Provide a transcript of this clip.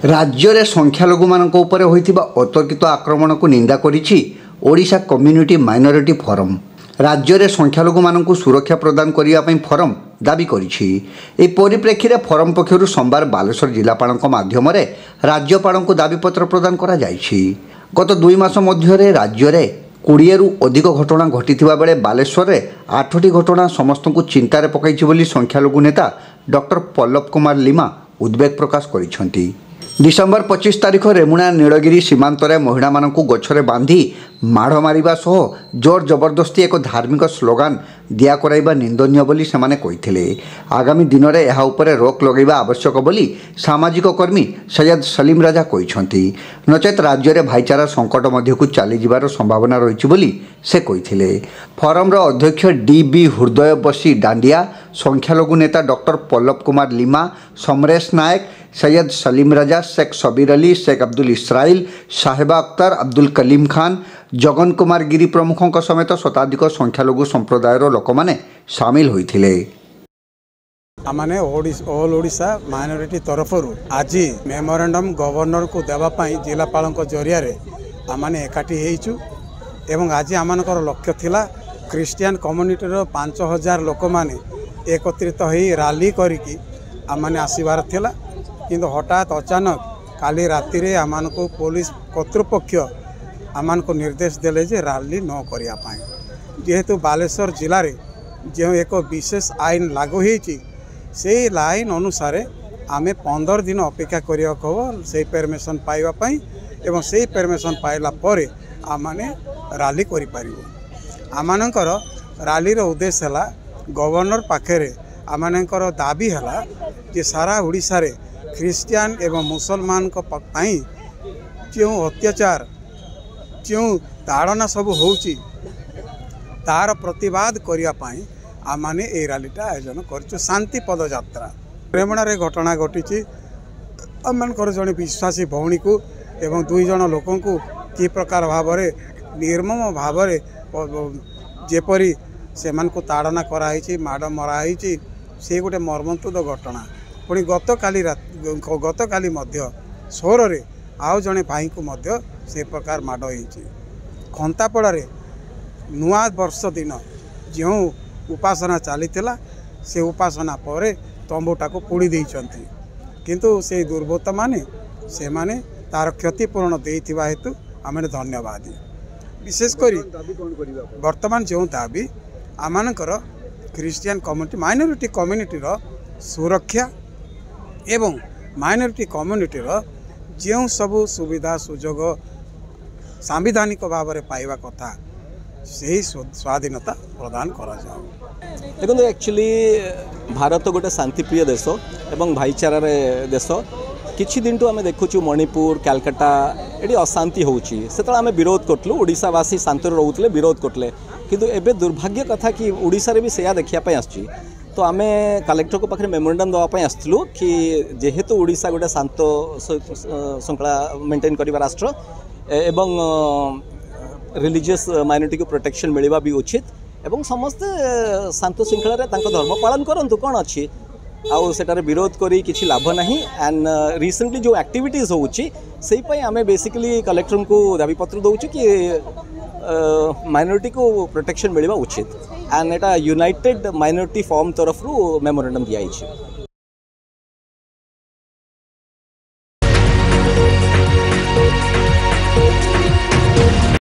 राज्य में संख्यालघु मान अतर्कित आक्रमण को निंदा करिछि ओडिशा कम्युनिटी माइनॉरिटी फोरम। राज्य में संख्यालघु मान सुरक्षा प्रदान करने फोरम दाबी करिछि। ए परिप्रेक्षी में फोरम पक्षर सोमवार बालेश्वर जिलापाल माध्यम राज्यपाल को दाबीपत्र प्रदान करा जाइछि। गत 2 मास मध्य राज्य में 20 रु अधिक घटना घटी बेले बालेश्वर में 8टी घटना समस्त को चिंतार पकई संख्यालघु नेता डॉक्टर पल्लव कुमार लिमा उद्वेग प्रकाश करिसेंति। डिसेम्बर 25 तारिख रेमुणा नीलगिरी सीमांत महिला मानू गछरे बांधी माड़ मारिबा सह जोर जबरदस्ती एक धार्मिक स्लोगान दिया कराइबा निंदनीय बोली सेमाने कहिथिले। आगामी दिन में यह उपरे रोक लगेबा आवश्यक बोली सामाजिक कर्मी सैयद सलीम राजा कहिसेंति। नचेत राज्य में भाईचारा संकट मध्यकु चली जिबार संभावना रही बोली से कहिथिले। फोरम अध्यक्ष डी हृदय बसी डांडिया, संख्यालघु नेता डॉक्टर पल्लव कुमार लिमा, समरेश नायक, सैयद सलीम राजा, शेख सबीर अली, शेख अब्दुल इस्राइल, साहेबा अख्तर, अब्दुल कलीम खान, जगन कुमार गिरी प्रमुखों समेत शताधिक संख्यालघु संप्रदायर लोक माने सामिल होइथिले। आमाने ऑल ओडिशा माइनॉरिटी तरफरु आज मेमोरेंडम गवर्नर को देवाई जिलापाल जरिया आमाने एकाठी हेइचु एवं आज आमानकर लक्ष्य थिला क्रिश्चियन कम्युनिटी 5000 लोक माने एकत्रित हो रैली करिकी आमाने आसीबार थिला। किंतु हठात अचानक काली राति रे आमान को पुलिस कर्तृपक्ष आमान को निर्देश देले जे रैली न करिया पाए। जेहेतु बालेश्वर जिले में जो एक विशेष आईन लागू होती से लाइन अनुसार आमे 15 दिन अपेक्षा करिया कहब से परमिशन पाइबापी एवं से परमिशन पाइला परे आमाने रैली करि पारिबो। आमानकर रैलीर उद्देश्य है गवर्नर पाखे आमानकर दाबी है जे सारा ओडिशा रे ख्रीस्टियान एवं मुसलमान जो अत्याचार जो ताड़ना सब होउची तार प्रतिवाद करने आमाने ए रैलीटा आयोजन कर शांति पदयात्रा। रेमुणा रे घटना घटी आमकर जड़े विश्वासी भौणी को एवं 2 जन लोक कि प्रकार भाव निर्मम भाव जेपरी से ताड़ना कराई माड़ मराई से गोटे मर्मन्तुद घटना। पुणी गत काली सोर रे आउ जड़े भाई को मध्य से प्रकार माड़ होती। खंतापड़ा नुआ वर्ष दिन जो उपासना चली से उपासना पर तंबूटा को पोड़ी देइचंती किंतु से दुर्बृत्त माने से माने तार क्षतिपूरण देइथिबा हेतु आम धन्यवाद। विशेषकर वर्तमान जो दाबी आमानकर क्रिश्चियन कम्युनिटी माइनॉरिटी कम्युनिटी सुरक्षा एवं माइनॉरिटी कम्युनिटी जो सबू सुविधा सुजोग सांविधानिक भाव में पाइबा कथा से स्वाधीनता प्रदान करा जाओ। देखो एक्चुअली भारत गोटे शांतिप्रिय देश एवं भाईचारार देश। किछि दिन तो आम देखुचु मणिपुर कलकत्ता ये अशांति होउची से आम विरोध करतलु ओडिशावासी शांति रोते विरोध करते किंतु एबे दुर्भाग्य कथा कि ओडिशा रे भी सेया देखिया आसची। तो आम कलेक्टर को पाखे मेमोरेंडम देवाई आसलु कि जेहेतु ओडिशा गोटे शांत श्रृंखला मेंटेन करवा राष्ट्र एवं रिलीजियस माइनॉरिटी को प्रोटेक्शन मिलवा भी उचित एवं समस्ते शांत श्रृंखला धर्म पालन करंतु कौन अच्छी आउ सेटारे विरोध करी किछि लाभ नहीं। एंड रिसेंटली जो एक्टिविटीज होउची सेही पई आमे बेसिकली कलेक्टर को दाबीपत्र दउछु कि माइनॉरिटी को प्रोटेक्शन मिलवा उचित and Etah United minority form तरफ मेमोरेंडम दिया।